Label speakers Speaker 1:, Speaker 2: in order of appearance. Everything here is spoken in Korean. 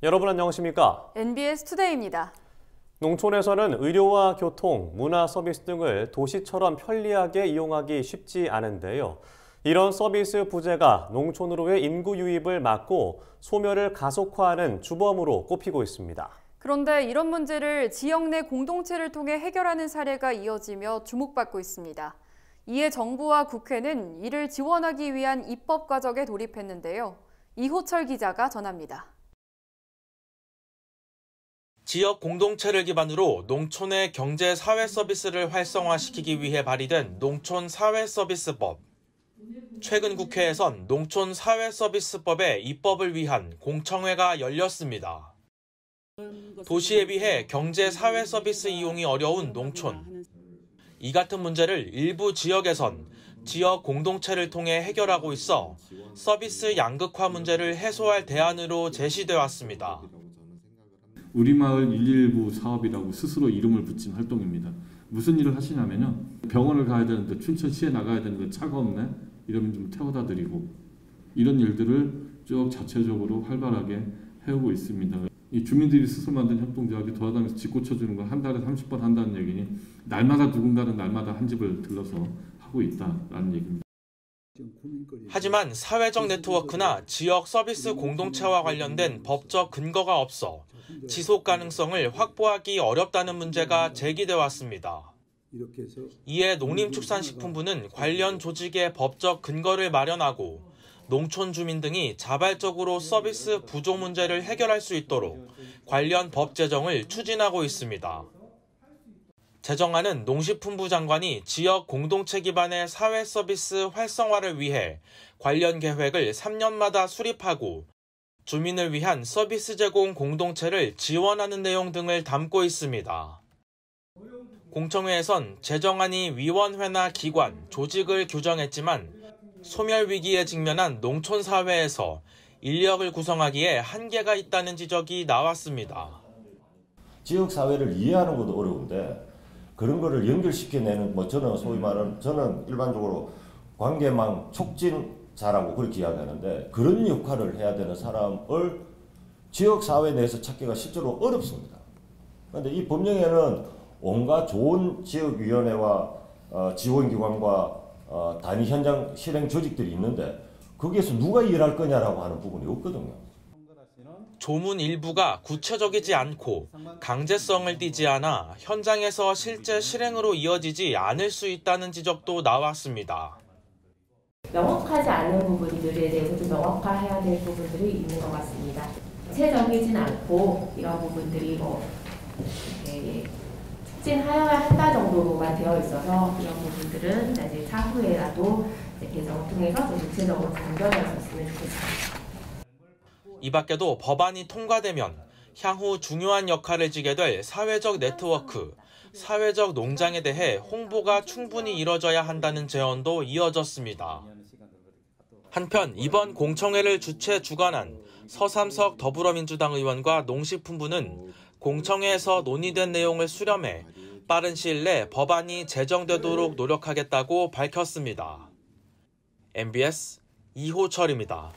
Speaker 1: 여러분 안녕하십니까?
Speaker 2: NBS 투데이입니다.
Speaker 1: 농촌에서는 의료와 교통, 문화 서비스 등을 도시처럼 편리하게 이용하기 쉽지 않은데요. 이런 서비스 부재가 농촌으로의 인구 유입을 막고 소멸을 가속화하는 주범으로 꼽히고 있습니다.
Speaker 2: 그런데 이런 문제를 지역 내 공동체를 통해 해결하는 사례가 이어지며 주목받고 있습니다. 이에 정부와 국회는 이를 지원하기 위한 입법 과정에 돌입했는데요. 이호철 기자가 전합니다.
Speaker 3: 지역 공동체를 기반으로 농촌의 경제 사회 서비스를 활성화시키기 위해 발의된 농촌 사회 서비스법. 최근 국회에선 농촌 사회 서비스법의 입법을 위한 공청회가 열렸습니다. 도시에 비해 경제 사회 서비스 이용이 어려운 농촌. 이 같은 문제를 일부 지역에선 지역 공동체를 통해 해결하고 있어 서비스 양극화 문제를 해소할 대안으로 제시돼 왔습니다.
Speaker 4: 우리 마을 119 사업이라고 스스로 이름을 붙인 활동입니다. 무슨 일을 하시냐면요. 병원을 가야 되는데 춘천시에 나가야 되는데 차가 없네? 이러면 좀 태워다 드리고 이런 일들을 쭉 자체적으로 활발하게 해오고 있습니다. 이 주민들이 스스로 만든 협동조합이 돌아다니면서 집 고쳐주는 걸 한 달에 30번 한다는 얘기니 날마다 누군가는 날마다 한 집을 들러서 하고 있다라는 얘기입니다.
Speaker 3: 하지만 사회적 네트워크나 지역 서비스 공동체와 관련된 법적 근거가 없어 지속 가능성을 확보하기 어렵다는 문제가 제기돼 왔습니다. 이에 농림축산식품부는 관련 조직의 법적 근거를 마련하고 농촌 주민 등이 자발적으로 서비스 부족 문제를 해결할 수 있도록 관련 법 제정을 추진하고 있습니다. 제정안은 농식품부 장관이 지역 공동체 기반의 사회 서비스 활성화를 위해 관련 계획을 3년마다 수립하고 주민을 위한 서비스 제공 공동체를 지원하는 내용 등을 담고 있습니다. 공청회에선 제정안이 위원회나 기관, 조직을 규정했지만 소멸 위기에 직면한 농촌 사회에서 인력을 구성하기에 한계가 있다는 지적이 나왔습니다.
Speaker 5: 지역 사회를 이해하는 것도 어려운데 그런 거를 연결시켜내는 저는 소위 말하는 저는 일반적으로 관계망 촉진자라고 그렇게 이야기하는데 그런 역할을 해야 되는 사람을 지역 사회 내에서 찾기가 실제로 어렵습니다. 그런데 이 법령에는 온갖 좋은 지역위원회와 지원기관과 단위 현장 실행 조직들이 있는데 거기에서 누가 일할 거냐라고 하는 부분이 없거든요.
Speaker 3: 조문 일부가 구체적이지 않고 강제성을 띠지 않아 현장에서 실제 실행으로 이어지지 않을 수 있다는 지적도 나왔습니다.
Speaker 6: 명확하지 않은 부분들에 대해서도 명확화해야 될 부분들이 있는 것 같습니다. 구체적이진 않고 이런 부분들이 촉진하여야 한다 정도로만 되어 있어서 이런 부분들은 이제 차후에라도 개정을 통해서 좀 구체적으로 변경할 수 있으면 좋겠습니다.
Speaker 3: 이 밖에도 법안이 통과되면 향후 중요한 역할을 지게 될 사회적 네트워크, 사회적 농장에 대해 홍보가 충분히 이뤄져야 한다는 제언도 이어졌습니다. 한편 이번 공청회를 주관한 서삼석 더불어민주당 의원과 농식품부는 공청회에서 논의된 내용을 수렴해 빠른 시일 내 법안이 제정되도록 노력하겠다고 밝혔습니다. MBS 이호철입니다.